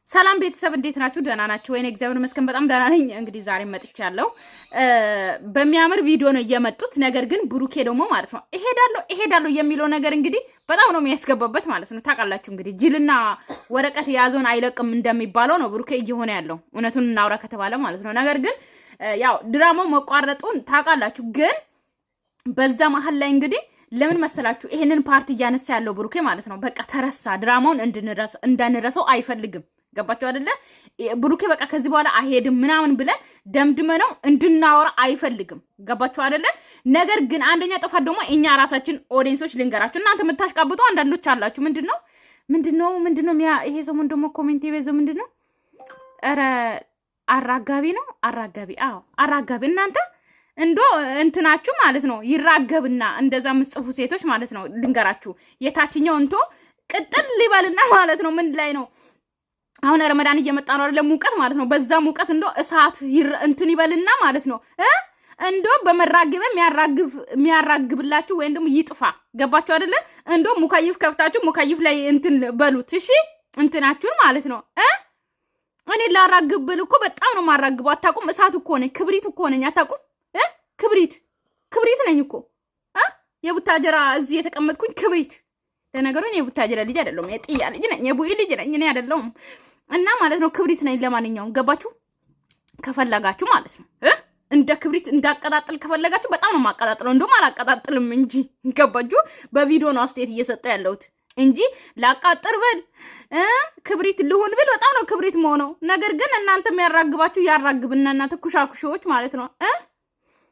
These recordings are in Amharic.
ሰላም ቤተሰብ እንዴት ናችሁ? ደህና ናችሁ ወይ? እግዚአብሔር ይመስገን በጣም ደህና ነኝ። እንግዲህ ዛሬ መጥቻለሁ። በሚያምር ቪዲዮ ነው እየመጡት። ነገር ግን ብሩኬ ደግሞ ማለት ነው እሄዳለሁ የሚለው ነገር እንግዲህ በጣም ነው የሚያስገባበት ማለት ነው። ታውቃላችሁ እንግዲህ ጅልና ወረቀት የያዘውን አይለቅም እንደሚባለው ነው ብሩኬ እየሆነ ያለው። እውነቱን እናውራ ከተባለ ማለት ነው። ነገር ግን ያው ድራማው መቋረጡን ታውቃላችሁ። ግን በዛ መሀል ላይ እንግዲህ ለምን መሰላችሁ ይሄንን ፓርት እያነሳ ያለው ብሩኬ ማለት ነው። በቃ ተረሳ፣ ድራማውን እንዳንረሳው አይፈልግም። ገባችሁ አይደለ? ብሩኬ በቃ ከዚህ በኋላ አይሄድም ምናምን ብለን ደምድመነው እንድናወራ አይፈልግም። ገባችሁ አይደለ? ነገር ግን አንደኛ ጥፋት ደግሞ እኛ ራሳችን ኦዲየንሶች ልንገራችሁ። እናንተ የምታሽቃብጡ አንዳንዶች አላችሁ። ምንድነው ይሄ ሰሞን ደግሞ ኮሜንት የበዛው ምንድነው? ኧረ አራጋቢ ነው አራጋቢ። አዎ አራጋቢ። እናንተ እንዶ እንትናችሁ ማለት ነው ይራገብና እንደዛ ምጽፉ ሴቶች ማለት ነው ልንገራችሁ። የታችኛው እንቶ ቅጥል ሊበልና ማለት ነው ምን ላይ ነው አሁን ረመዳን እየመጣ ነው አይደል? ሙቀት ማለት ነው። በዛ ሙቀት እንዶ እሳት እንትን ይበልና ማለት ነው እንዶ በመራገብ የሚያራግብላችሁ ወይም ደግሞ ይጥፋ። ገባችሁ አይደለ? እንዶ ሙካይፍ ከፍታችሁ ሙካይፍ ላይ እንትን በሉት። እሺ እንትናችሁን ማለት ነው እኔ ላራግብ ብል እኮ በጣም ነው ማራግበው። አታውቁም? እሳት እኮ ነኝ፣ ክብሪት እኮ ነኝ። አታውቁም? ክብሪት ነኝ እኮ የቡታጀራ እዚህ የተቀመጥኩኝ ክብሪት። ለነገሩ እኔ የቡታጀራ ልጅ አይደለሁም፣ የጥያ ልጅ ነኝ፣ የቡኢ ልጅ ነኝ። እኔ አይደለሁም እና ማለት ነው ክብሪት ነኝ። ለማንኛውም ገባችሁ? ከፈለጋችሁ ማለት ነው እንደ ክብሪት እንዳቀጣጥል ከፈለጋችሁ በጣም ነው ማቀጣጥለው። እንደውም አላቀጣጥልም እንጂ ገባችሁ? በቪዲዮ ነው አስተያየት እየሰጠ ያለሁት እንጂ ላቃጥር ብል ክብሪት ልሁን ብል በጣም ነው ክብሪት መሆነው። ነገር ግን እናንተ የሚያራግባችሁ ያራግብና እናንተ ኩሻኩሾች ማለት ነው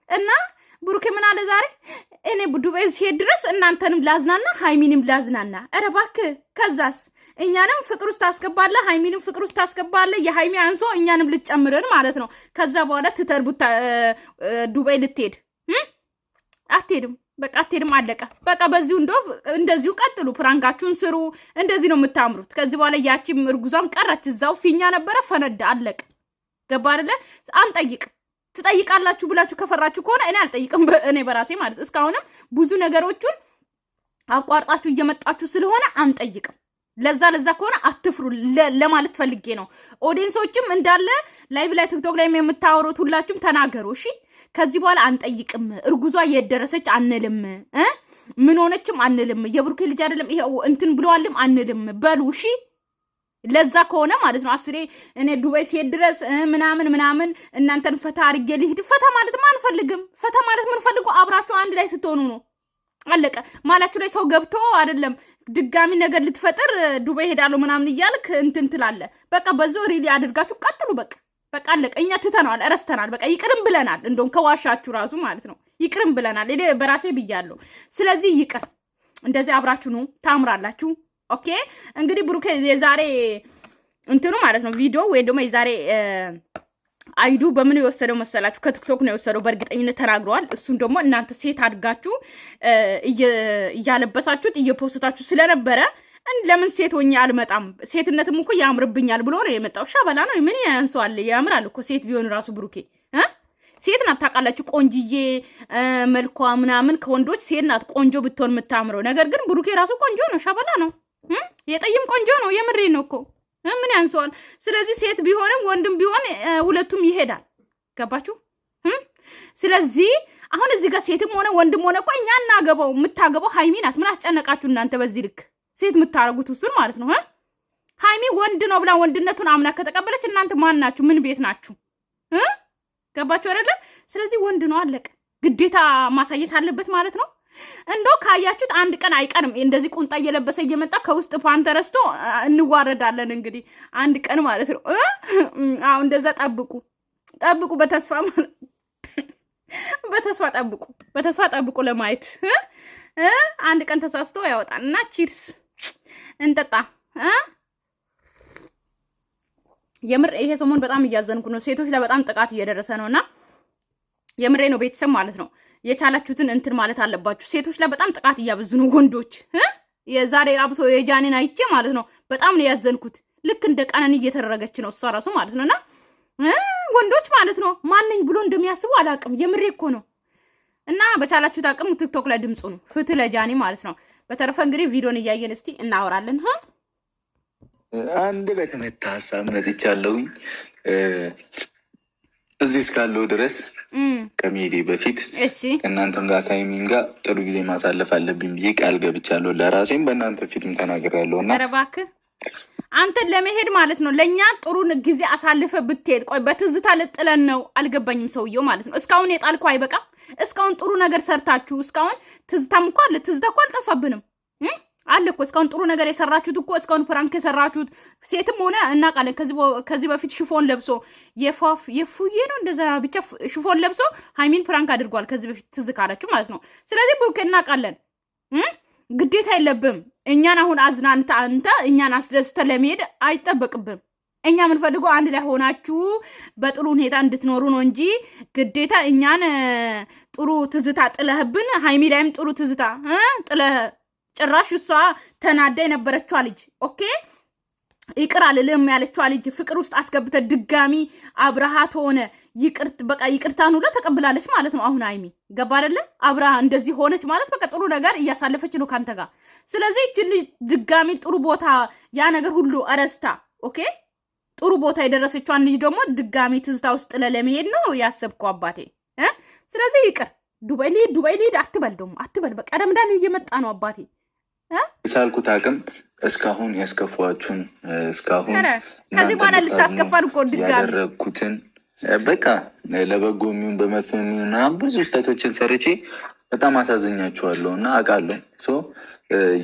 እና ብሩኬ ምን አለ ዛሬ እኔ ዱባይ ሲሄድ ድረስ እናንተንም ላዝናና ሃይሚንም ላዝናና። ኧረ እባክህ ከዛስ እኛንም ፍቅር ውስጥ ታስገባለህ፣ ሃይሚንም ፍቅር ውስጥ ታስገባለህ። የሃይሚ አንሶ እኛንም ልጨምረን ማለት ነው። ከዛ በኋላ ትተርቡት ዱባይ ልትሄድ አትሄድም። በቃ አትሄድም፣ አለቀ። በቃ በዚሁ እንደዚሁ ቀጥሉ፣ ፕራንካችሁን ስሩ። እንደዚህ ነው የምታምሩት። ከዚህ በኋላ ያቺም እርጉዟም ቀረች፣ እዛው ፊኛ ነበረ፣ ፈነዳ፣ አለቀ። ገባ አይደለ? አንጠይቅ ትጠይቃላችሁ ብላችሁ ከፈራችሁ ከሆነ እኔ አልጠይቅም። እኔ በራሴ ማለት እስካሁንም ብዙ ነገሮችን አቋርጣችሁ እየመጣችሁ ስለሆነ አንጠይቅም። ለዛ ከሆነ አትፍሩ ለማለት ፈልጌ ነው። ኦዲየንሶችም እንዳለ ላይቭ ላይ ቲክቶክ ላይ የምታወሩት ሁላችሁም ተናገሩ። እሺ ከዚህ በኋላ አንጠይቅም። እርጉዟ የደረሰች አንልም፣ ምን ሆነችም አንልም፣ የብሩኬ ልጅ አይደለም ይሄ እንትን ብለዋልም አንልም በሉ። እሺ ለዛ ከሆነ ማለት ነው አስሬ እኔ ዱባይ ሲሄድ ድረስ ምናምን እናንተን ፈታ አድርጌ ልሂድ። ፈታ ማለት አንፈልግም። ፈታ ማለት ምን ፈልጉ አብራችሁ አንድ ላይ ስትሆኑ ነው። አለቀ። ማላችሁ ላይ ሰው ገብቶ አይደለም ድጋሚ ነገር ልትፈጥር ዱባይ ሄዳለሁ ምናምን እያልክ እንትን ትላለ። በቃ በዛው ሪሊ አድርጋችሁ ቀጥሉ። በቃ አለቀ። እኛ ትተናል፣ ረስተናል። በቃ ይቅርም ብለናል። እንደውም ከዋሻችሁ ራሱ ማለት ነው ይቅርም ብለናል። እኔ በራሴ ብያለሁ። ስለዚህ ይቅር። እንደዚህ አብራችሁ ነው ታምራላችሁ። ኦኬ እንግዲህ ብሩኬ የዛሬ እንትኑ ማለት ነው ቪዲዮ ወይ ደግሞ የዛሬ አይዱ በምን የወሰደው መሰላችሁ? ከቲክቶክ ነው የወሰደው። በእርግጠኝነት ተናግረዋል። እሱን ደግሞ እናንተ ሴት አድጋችሁ እያለበሳችሁት እየፖስታችሁ ስለነበረ ለምን ሴት ሆኜ አልመጣም፣ ሴትነትም እኮ ያምርብኛል ብሎ ነው የመጣው። ሻበላ ነው ምን ያንሰዋል? ያምራል እኮ ሴት ቢሆን ራሱ ብሩኬ ሴት ናት። ታውቃላችሁ ቆንጅዬ መልኳ ምናምን ከወንዶች ሴት ናት ቆንጆ ብትሆን የምታምረው። ነገር ግን ብሩኬ ራሱ ቆንጆ ነው፣ ሻበላ ነው፣ የጠይም ቆንጆ ነው። የምሬ ነው እኮ ምን ያንሰዋል? ስለዚህ ሴት ቢሆንም ወንድም ቢሆን ሁለቱም ይሄዳል። ገባችሁ? ስለዚህ አሁን እዚህ ጋር ሴትም ሆነ ወንድም ሆነ እኮ እኛ እናገባው። የምታገባው ሃይሚ ናት። ምን አስጨነቃችሁ እናንተ በዚህ ልክ ሴት የምታረጉት እሱን ማለት ነው። ሃይሚ ወንድ ነው ብላ ወንድነቱን አምና ከተቀበለች እናንተ ማን ናችሁ? ምን ቤት ናችሁ? ገባችሁ አይደለ? ስለዚህ ወንድ ነው፣ አለቀ። ግዴታ ማሳየት አለበት ማለት ነው። እንደው ካያችሁት አንድ ቀን አይቀርም እንደዚህ ቁንጣ እየለበሰ እየመጣ ከውስጥ ፓንት ተረስቶ እንዋረዳለን። እንግዲህ አንድ ቀን ማለት ነው። አዎ እንደዛ ጠብቁ፣ በተስፋ ማለት በተስፋ ጠብቁ ለማየት። አንድ ቀን ተሳስቶ ያወጣል እና ቺርስ እንጠጣ። የምር ይሄ ሰሞን በጣም እያዘንኩ ነው። ሴቶች ላይ በጣም ጥቃት እየደረሰ ነውና የምሬ ነው ቤተሰብ ማለት ነው። የቻላችሁትን እንትን ማለት አለባችሁ። ሴቶች ላይ በጣም ጥቃት እያበዙ ነው ወንዶች። የዛሬ አብሶ የጃኔን አይቼ ማለት ነው በጣም ነው ያዘንኩት። ልክ እንደ ቀነኒ እየተደረገች ነው እሷ ራሱ ማለት ነውና ወንዶች ማለት ነው ማንኝ ብሎ እንደሚያስቡ አላቅም። የምሬ እኮ ነው። እና በቻላችሁት አቅም ቲክቶክ ላይ ድምጹ ነው ፍትህ ለጃኒ ማለት ነው። በተረፈ እንግዲህ ቪዲዮን እያየን እስቲ እናወራለን። አንድ በተመታ ሀሳብ መጥቻለሁኝ። እዚህ እስካለው ድረስ ከመሄዴ በፊት ከእናንተም ጋር ከሀይሚም ጋር ጥሩ ጊዜ ማሳለፍ አለብኝ ብዬ ቃል ገብቻለሁ። ለራሴም በእናንተ ፊትም ተናግሬያለሁ እና እባክህ አንተን ለመሄድ ማለት ነው ለእኛ ጥሩ ጊዜ አሳልፈ ብትሄድ ቆይ በትዝታ ልጥለን ነው አልገባኝም ሰውየው ማለት ነው። እስካሁን የጣልኩ አይበቃም? እስካሁን ጥሩ ነገር ሰርታችሁ እስካሁን ትዝታም እኮ አለ። ትዝታ እኮ አልጠፋብንም አለ እኮ እስካሁን ጥሩ ነገር የሰራችሁት እኮ እስካሁን ፕራንክ የሰራችሁት ሴትም ሆነ እናውቃለን። ከዚህ በፊት ሽፎን ለብሶ የፉዬ ነው እንደዛ ብቻ ሽፎን ለብሶ ሃይሚን ፕራንክ አድርጓል ከዚህ በፊት ትዝ ካላችሁ ማለት ነው። ስለዚህ ብሩክ እናውቃለን። ግዴታ የለብም እኛን አሁን አዝናንተ አንተ እኛን አስደስተ ለመሄድ አይጠበቅብም። እኛ የምንፈልገው አንድ ላይ ሆናችሁ በጥሩ ሁኔታ እንድትኖሩ ነው እንጂ ግዴታ እኛን ጥሩ ትዝታ ጥለህብን ሃይሚ ላይም ጥሩ ትዝታ ጥለህ ጭራሽ እሷ ተናዳ የነበረችዋ ልጅ ኦኬ ይቅር አልልም ያለችዋ ልጅ ፍቅር ውስጥ አስገብተ ድጋሚ አብረሃት ሆነ ይቅርታን ሁሉ ተቀብላለች ማለት ነው። አሁን ሃይሚ ገባ አይደለ? አብረሃ እንደዚህ ሆነች ማለት በቃ ጥሩ ነገር እያሳለፈች ነው ካንተ ጋር። ስለዚህ እቺ ልጅ ድጋሚ ጥሩ ቦታ ያ ነገር ሁሉ አረስታ ኦኬ ጥሩ ቦታ የደረሰችዋን ልጅ ደግሞ ድጋሚ ትዝታ ውስጥ ለመሄድ ነው ያሰብከው አባቴ። ስለዚህ ይቅር ዱባይ ሊድ አትበል ደግሞ አትበል። በቃ ረመዳን እየመጣ ነው አባቴ። የቻልኩት አቅም እስካሁን ያስከፋችሁን እስካሁን ከዚህ በኋላ ልታስከፋን እኮ ድጋሚ ያደረግኩትን በቃ ለበጎ የሚሆን በመጥፎ የሚሆን ብዙ ስህተቶችን ሰርቼ በጣም አሳዝኛችኋለሁ እና አውቃለሁ።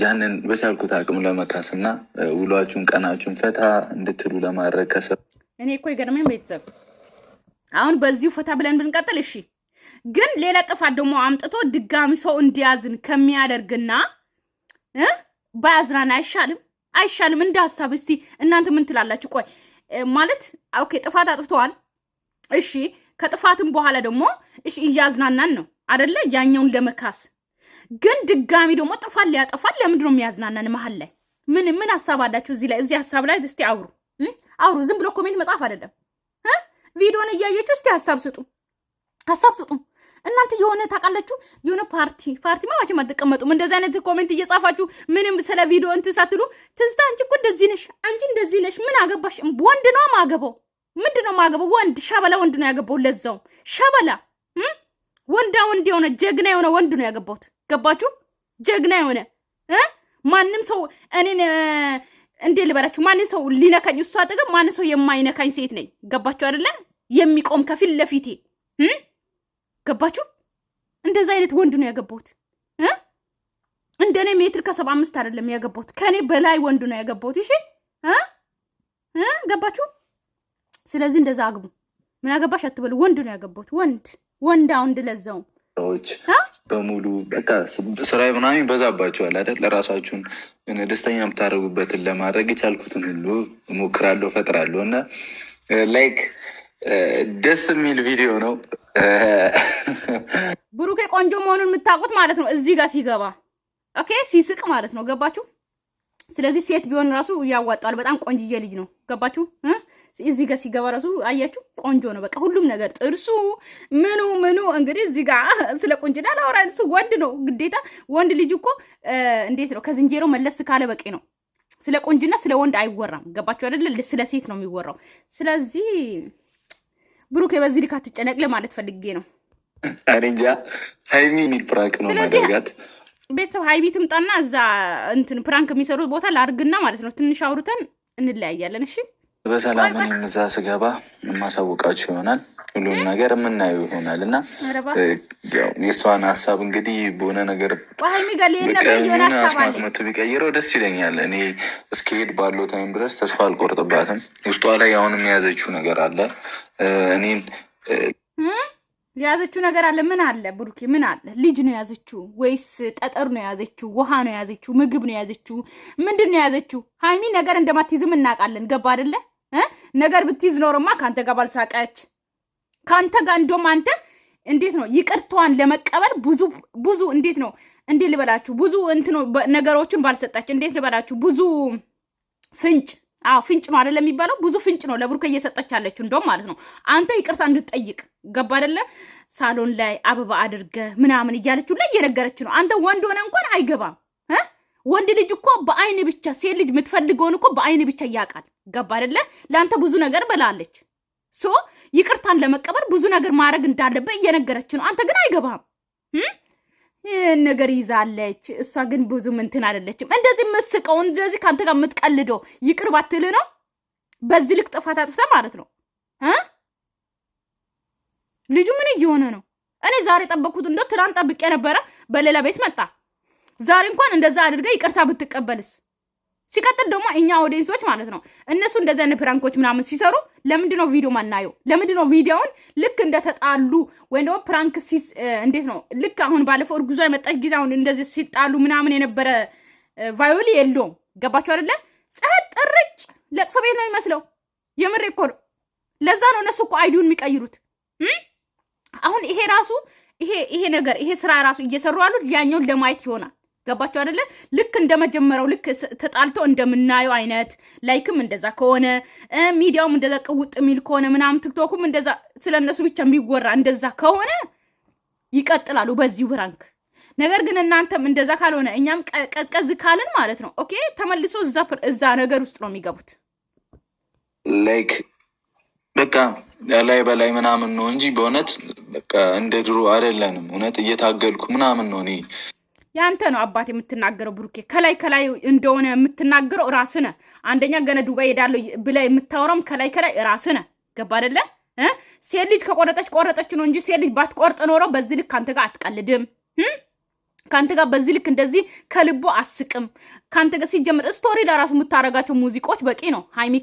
ያንን በቻልኩት አቅም ለመካስ እና ውሏችሁን ቀናችሁን ፈታ እንድትሉ ለማድረግ ከሰብ እኔ እኮ የገርመኝ ቤተሰብ አሁን በዚሁ ፈታ ብለን ብንቀጥል እሺ፣ ግን ሌላ ጥፋት ደግሞ አምጥቶ ድጋሚ ሰው እንዲያዝን ከሚያደርግና ባያዝናን አይሻልም? እንደ ሀሳብ እስቲ እናንተ ምን ትላላችሁ? ቆይ ማለት ኦኬ ጥፋት አጥፍተዋል እሺ፣ ከጥፋትም በኋላ ደግሞ እሺ እያዝናናን ነው አይደለ? ያኛውን ለመካስ ግን ድጋሚ ደግሞ ጥፋት ሊያጠፋል። ለምንድን ነው የሚያዝናናን? መሀል ላይ ምን ሀሳብ አላችሁ እዚህ ላይ? እዚህ ሀሳብ ላይ እስቲ አውሩ። ዝም ብሎ ኮሜንት መጻፍ አይደለም። ቪዲዮን እያያችሁ እስቲ ሀሳብ ስጡ። እናንተ የሆነ ታውቃላችሁ የሆነ ፓርቲ ማማችም አትቀመጡም። እንደዚህ አይነት ኮሜንት እየጻፋችሁ ምንም ስለ ቪዲዮ እንትን ሳትሉ ትዝታ አንቺ እኮ እንደዚህ ነሽ፣ አንቺ እንደዚህ ነሽ፣ ምን አገባሽ? ወንድ ነው ማገባው። ምንድነው ማገባው? ወንድ ሸበላ ወንድ ነው ያገባው። ለዛውም ሸበላ ወንድ የሆነ ጀግና የሆነ ወንድ ነው ያገባውት። ገባችሁ? ጀግና የሆነ ማንም ሰው እኔን እንዴ ልበላችሁ፣ ማንም ሰው ሊነካኝ እሷ አጠገብ ማንም ሰው የማይነካኝ ሴት ነኝ። ገባችሁ አይደለ? የሚቆም ከፊት ለፊቴ ገባችሁ? እንደዛ አይነት ወንድ ነው ያገባውት። እንደኔ ሜትር ከ75 አይደለም ያገባውት፣ ከኔ በላይ ወንድ ነው ያገባውት። እሺ ገባችሁ? ስለዚህ እንደዛ አግቡ። ምን አገባሽ አትበሉ። ወንድ ነው ያገባውት። ወንድ ለዛው ሰዎች በሙሉ በቃ ስራ ምናምን ይበዛባቸዋል አይደል? ለራሳችሁን ደስተኛ የምታደርጉበትን ለማድረግ የቻልኩትን ሁሉ እሞክራለሁ፣ ፈጥራለሁ እና ላይክ ደስ የሚል ቪዲዮ ነው። ብሩኬ ቆንጆ መሆኑን የምታውቁት ማለት ነው እዚህ ጋር ሲገባ ኦኬ ሲስቅ ማለት ነው። ገባችሁ? ስለዚህ ሴት ቢሆን ራሱ ያዋጣል። በጣም ቆንጅዬ ልጅ ነው። ገባችሁ? እዚህ ጋር ሲገባ ራሱ አያችሁ ቆንጆ ነው። በቃ ሁሉም ነገር ጥርሱ ምኑ እንግዲህ እዚህ ጋር ስለ ቁንጅና ላወራ እሱ ወንድ ነው ግዴታ። ወንድ ልጅ እኮ እንዴት ነው ከዝንጀሮ መለስ ካለ በቂ ነው። ስለ ቁንጅና ስለ ወንድ አይወራም። ገባችሁ አይደል? ስለ ሴት ነው የሚወራው። ስለዚህ ብሩኬ በዚህ ልክ አትጨነቅ ለማለት ፈልጌ ነው። እንጃ ሃይሚ የሚል ፕራንክ ነው ማድረጋት። ቤተሰብ ሃይሚ ትምጣና እዛ እንትን ፕራንክ የሚሰሩት ቦታ ላርግና ማለት ነው ትንሽ አውርተን እንለያያለን። እሺ በሰላም እኔም እዛ ስገባ የማሳውቃችሁ ይሆናል። ሁሉም ነገር የምናየው ይሆናል እና የእሷን ሀሳብ እንግዲህ በሆነ ነገር አስማት መቶ ቢቀይረው ደስ ይለኛል። እኔ እስከሄድ ባለው ታይም ድረስ ተስፋ አልቆርጥባትም። ውስጧ ላይ አሁንም የያዘችው ነገር አለ። እኔን የያዘችው ነገር አለ። ምን አለ ብሩኬ? ምን አለ? ልጅ ነው የያዘችው ወይስ ጠጠር ነው የያዘችው? ውሃ ነው የያዘችው? ምግብ ነው የያዘችው? ምንድን ነው የያዘችው? ሃይሚ ነገር እንደማትይዝም እናውቃለን። ገባ አይደለ? ነገር ብትይዝ ኖርማ ከአንተ ጋር ባልሳቀች። ከአንተ ጋር እንደውም አንተ እንዴት ነው ይቅርታዋን ለመቀበል ብዙ እንዴት ነው እንዴት ልበላችሁ ብዙ እንትኑ ነገሮችን ባልሰጣች። እንዴት ልበላችሁ ብዙ ፍንጭ ፍንጭ ነው አይደለ የሚባለው? ብዙ ፍንጭ ነው ለብሩኬ እየሰጠች ያለችው እንደውም ማለት ነው። አንተ ይቅርታ እንድትጠይቅ ገባ አይደለ? ሳሎን ላይ አበባ አድርገ ምናምን እያለችው ላይ እየነገረች ነው። አንተ ወንድ ሆነ እንኳን አይገባም ወንድ ልጅ እኮ በአይን ብቻ ሴት ልጅ የምትፈልገውን እኮ በአይን ብቻ ያውቃል። ገባ አይደለ? ለአንተ ብዙ ነገር በላለች። ሶ ይቅርታን ለመቀበል ብዙ ነገር ማድረግ እንዳለበት እየነገረች ነው። አንተ ግን አይገባም። ይህን ነገር ይዛለች። እሷ ግን ብዙ ምንትን አይደለችም። እንደዚህ መስቀው እንደዚህ ከአንተ ጋር የምትቀልደው ይቅር ባትል ነው። በዚህ ልክ ጥፋት አጥፍተህ ማለት ነው። ልጁ ምን እየሆነ ነው? እኔ ዛሬ ጠበቅኩት። እንደው ትናንት ጠብቄ ነበረ፣ በሌላ ቤት መጣ። ዛሬ እንኳን እንደዛ አድርገህ ይቅርታ ብትቀበልስ? ሲቀጥል ደግሞ እኛ ኦዲየንሶች ማለት ነው እነሱ እንደዛ አይነት ፕራንኮች ምናምን ሲሰሩ ለምንድን ነው ቪዲዮ ማናየው? ለምንድን ነው ቪዲዮውን ልክ እንደተጣሉ ወይም ደግሞ ፕራንክ እንዴት ነው ልክ አሁን ባለፈው እርጉዟ የመጣች ጊዜ አሁን እንደዚህ ሲጣሉ ምናምን የነበረ ቫዮሊ የለውም። ገባችሁ አይደለ? ጸጥ ርጭ ለቅሶ ቤት ነው የሚመስለው። የምሬ እኮ ነው። ለዛ ነው እነሱ እኮ አይዲውን የሚቀይሩት። አሁን ይሄ ራሱ ይሄ ነገር ይሄ ስራ ራሱ እየሰሩ ያሉት ያኛውን ለማየት ይሆናል። ገባችሁ አይደለ? ልክ እንደመጀመሪያው ልክ ተጣልቶ እንደምናየው አይነት ላይክም እንደዛ ከሆነ ሚዲያውም እንደዛ ቅውጥ የሚል ከሆነ ምናምን ቲክቶኩም እንደዛ ስለነሱ ብቻ የሚወራ እንደዛ ከሆነ ይቀጥላሉ በዚህ ብራንክ። ነገር ግን እናንተም እንደዛ ካልሆነ እኛም ቀዝቀዝ ካልን ማለት ነው ኦኬ፣ ተመልሶ እዛ ነገር ውስጥ ነው የሚገቡት። ላይክ በቃ ላይ በላይ ምናምን ነው እንጂ በእውነት በቃ እንደ ድሮ አይደለንም። እውነት እየታገልኩ ምናምን ነው። እኔ ያንተ ነው አባት የምትናገረው ብሩኬ፣ ከላይ እንደሆነ የምትናገረው ራስህ ነህ። አንደኛ ገና ዱባይ ሄዳለሁ ብለህ የምታወራም ከላይ ራስህ ነህ። ገባ አይደለ? ሴት ልጅ ቆረጠች ነው እንጂ ሴት ልጅ ባትቆርጥ ኖረው በዚህ ልክ ካንተ ጋር አትቀልድም። ካንተ ጋር በዚህ ልክ እንደዚህ ከልቦ አስቅም። ካንተ ጋር ሲጀምር ስቶሪ ለራሱ የምታረጋቸው ሙዚቃዎች በቂ ነው። ሃይሚ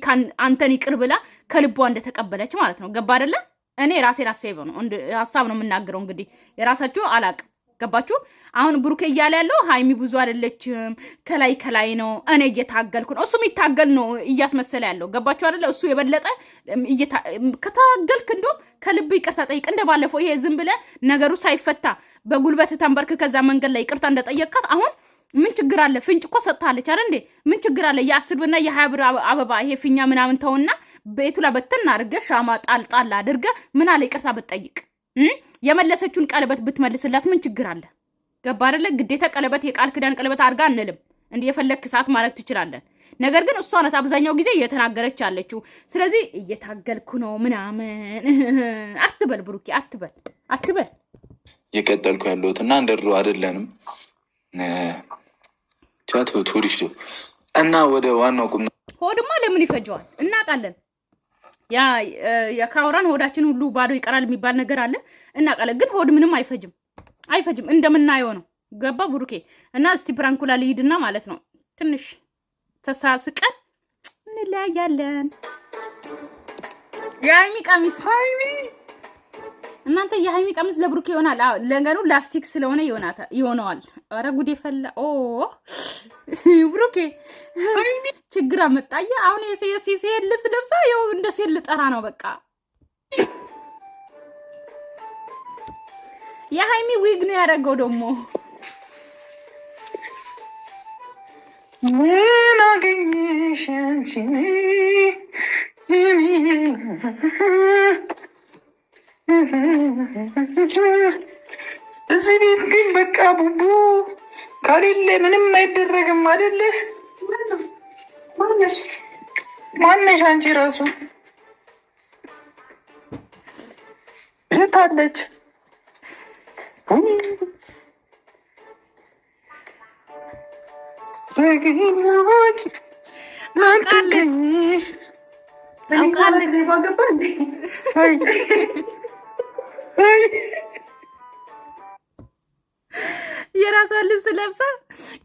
አንተን ይቅር ብላ ከልቧ እንደተቀበለች ማለት ነው። ገባ አይደለ? እኔ ራሴን ሀሳብ ነው የምናገረው። እንግዲህ የራሳችሁ አላቅም። ገባችሁ? አሁን ብሩኬ እያለ ያለው ሃይሚ ብዙ አይደለችም፣ ከላይ ነው፣ እኔ እየታገልኩ ነው። እሱ የሚታገል ነው እያስመሰለ ያለው። ገባችሁ አይደለ? እሱ የበለጠ ከታገልክ እንደውም ከልብ ይቅርታ ጠይቅ። እንደባለፈው ይሄ ዝም ብለህ ነገሩ ሳይፈታ በጉልበት ተንበርክ ከዛ መንገድ ላይ ይቅርታ እንደጠየቅካት አሁን ምን ችግር አለ? ፍንጭ እኮ ሰጥታለች አይደል እንዴ? ምን ችግር አለ? የ10 ብርና የ20 ብር አበባ ይሄ ፊኛ ምናምን ተውና ቤቱ ላይ በተና አድርገህ ሻማ ጣል አድርገህ ምን አለ ይቅርታ ብትጠይቅ፣ የመለሰችውን ቀለበት ብትመልስላት ምን ችግር አለ? ገባ አይደለ? ግዴታ ቀለበት የቃል ክዳን ቀለበት አድርጋ አንልም። እንደ የፈለክ ሰዓት ማድረግ ትችላለህ። ነገር ግን እሷ ናት አብዛኛው ጊዜ እየተናገረች ያለችው። ስለዚህ እየታገልኩ ነው ምናምን አትበል ብሩኬ፣ አትበል። እየቀጠልኩ ያለሁት እና እንደ ድሮ አይደለንም። ሆዲሽ እና ወደ ዋናው ቁም ሆድማ ለምን ይፈጀዋል? እናውቃለን። የካውራን ሆዳችን ሁሉ ባዶ ይቀራል የሚባል ነገር አለ። እናውቃለን። ግን ሆድ ምንም አይፈጅም እንደምናየው ነው። ገባ ብሩኬ? እና እስቲ ፕራንኩላ ልሂድና ማለት ነው ትንሽ ተሳስቀን እንለያያለን። የሃይሚ ቀሚስ እናንተ የሃይሚ ቀሚስ ለብሩኬ ይሆናል። ለገኑ ላስቲክ ስለሆነ ይሆነዋል። ኧረ ጉዴ ፈላ። ብሩኬ ችግር አመጣየ። አሁን የሴት ልብስ ለብሳ ይኸው እንደ ሴት ልጠራ ነው በቃ። የሃይሚ ዊግ ነው ያደረገው ደግሞ። ምን አገኘሽ አንቺን እዚህ ቤት ግን በቃ ቡቡ ከሌለ ምንም አይደረግም አይደለ? ማነሽ አንቺ ራሱ የታለች? የራሷን ልብስ ለብሳ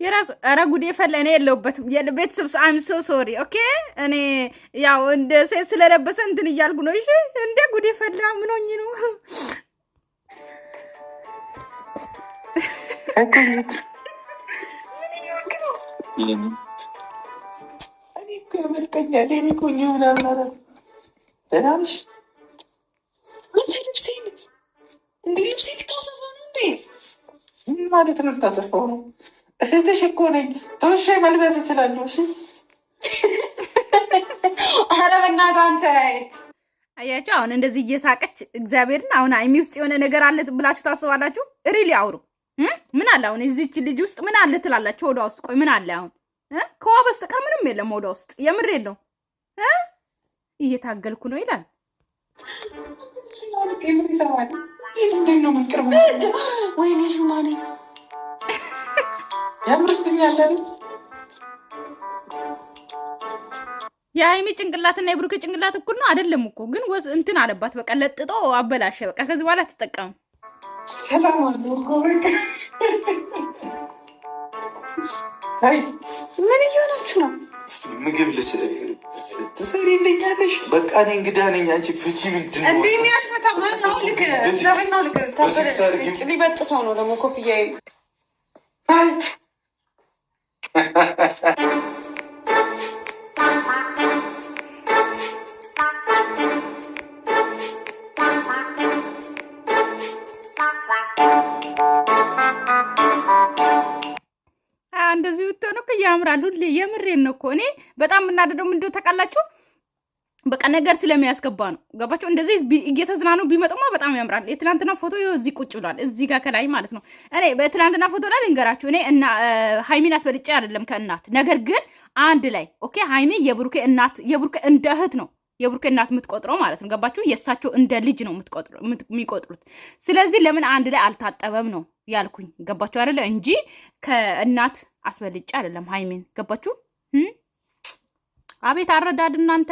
የራሱ ኧረ ጉዴ ፈላ። እኔ የለሁበትም ቤተሰብ አም ሶ ሶሪ ኦኬ። እኔ ያው እንደ ሴት ስለለበሰ እንትን እያልኩ ነው። እሺ እንደ ጉዴ ፈላ። ምን ሆኜ ነው? ማለት ነው ልታሰፋው ነው? እህትሽ እኮ ነኝ። ተውሼ መልበስ እችላለሁ። እሺ ኧረ በእናትህ አንተ። አያችሁ አሁን እንደዚህ እየሳቀች እግዚአብሔርን። አሁን ሃይሚ ውስጥ የሆነ ነገር አለ ብላችሁ ታስባላችሁ? ሪሊ አውሩ። ምን አለ አሁን እዚች ልጅ ውስጥ ምን አለ ትላላችሁ? ወደ ውስጥ ቆይ ምን አለ አሁን? ከዋ በስተቀር ምንም የለም ወደ ውስጥ። የምር የለው እየታገልኩ ነው ይላል። የሀይሚ ጭንቅላትና የብሩክ ጭንቅላት እኩል ነው አይደለም እኮ ግን እንትን አለባት። በቃ ለጥጦ አበላሸ። በቃ ከዚህ በኋላ አትጠቀምም። ሰላም ምን እየሆናችሁ ነው? ምግብ ትሰሪልኛለሽ? በቃ እኔ እንግዳ ነኝ። አንቺ ፍቺ ምንድን ነው? እንዴ የሚያልፈታ ሊበጥሰው ነው ደግሞ ኮፍያ እንደዚህ ብትሆን እኮ ያምራል። ሁሌ የምሬን ነው እኮ እኔ በጣም እናደደው ምንድነው ታውቃላችሁ? በቃ ነገር ስለሚያስገባ ነው። ገባችሁ? እንደዚህ እየተዝናኑ ቢመጡማ በጣም ያምራል። የትናንትና ፎቶ እዚህ ቁጭ ብሏል፣ እዚህ ጋር ከላይ ማለት ነው። እኔ በትናንትና ፎቶ ላይ ልንገራችሁ፣ እኔ እና ሃይሚን አስበልጬ አይደለም ከእናት ነገር ግን አንድ ላይ ኦኬ። ሃይሚ የብሩኬ እናት የብሩኬ እንደ እህት ነው የብሩኬ እናት የምትቆጥረው ማለት ነው። ገባችሁ? የእሳቸው እንደ ልጅ ነው የሚቆጥሩት። ስለዚህ ለምን አንድ ላይ አልታጠበም ነው ያልኩኝ። ገባችሁ አይደለ? እንጂ ከእናት አስበልጬ አይደለም ሃይሚን። ገባችሁ? አቤት አረዳድ እናንተ።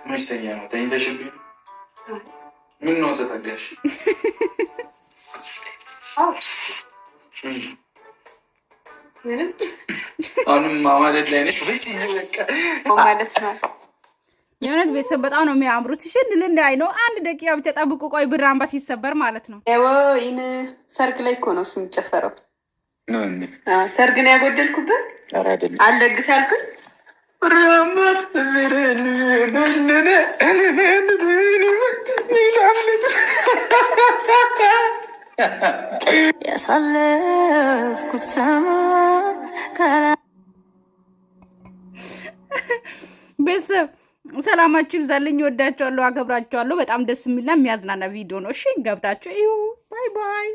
መስተኛ ነው ተኝተሽብኝ። ምን ነው ተጠጋሽ? ምንም አሁንም ማማለድ ላይ ነሽ። በጭ በቃ ማለት ነው። የእውነት ቤተሰብ በጣም ነው የሚያምሩት። ሽንል እንዳይ ነው። አንድ ደቂቃ ብቻ ጠብቁ። ቆይ ብር አምባ ሲሰበር ማለት ነው። ይህን ሰርግ ላይ እኮ ነው እሱ የሚጨፈረው። ሰርግ ነው ያጎደልኩብን አልደግስ ያልኩኝ ያሳለፍኩት ሰሞን ቤተሰብ ሰላማችሁ ይብዛልኝ። ወዳችኋለሁ፣ አከብራችኋለሁ። በጣም ደስ የሚልና የሚያዝናና ቪዲዮ ነው። እሺ ገብታችሁ እዩ። ባይ ባይ።